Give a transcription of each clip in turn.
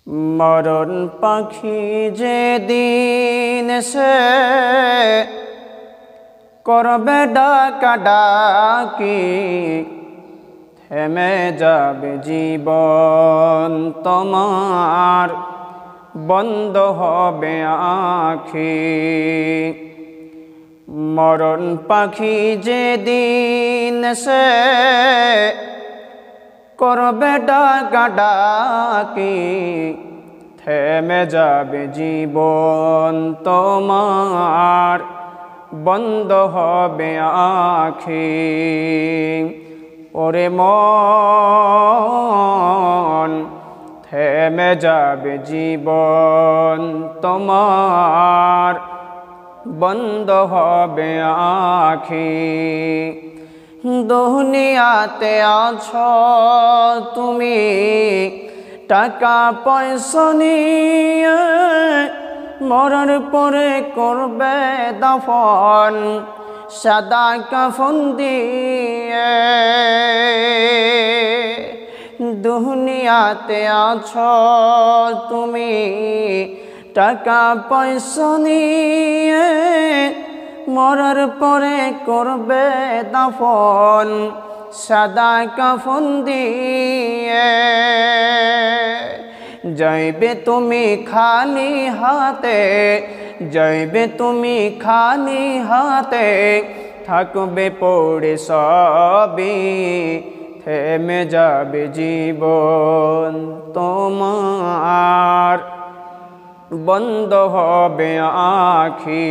মরণ পাখি যেদিন সে করবে ডাকাডাকি, থেমে যাবে জীবন তোমার, বন্ধ হবে আঁখি। মরণ পাখি যেদিন সে করবে ডাকাডাকি, থেমে যাবে জীবন তোমার, বন্ধ হবে আঁখি। ওরে মন, থেমে যাবে জীবন তোমার, বন্ধ হবে আঁখি। দুনিয়াতে আছো তুমি টাকা পয়সা নিয়ে, মরার পরে করবে দাফন সাদা কাফন দিয়ে। দুনিয়াতে আছো তুমি টাকা পয়সা নিয়ে, মরার পরে করবে দাফন সাদা কাফন দিয়ে। যাইবে তুমি খালি হাতে, যাইবে তুমি খালি হাতে, থাকবে পড়ে সবই, থেমে যাবে জীবন তোমার, বন্ধ হবে আঁখি।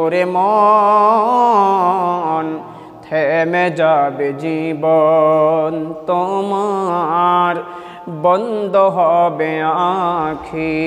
ওরে মন, থেমে যাবে জীবন তোমার, বন্ধ হবে আঁখি।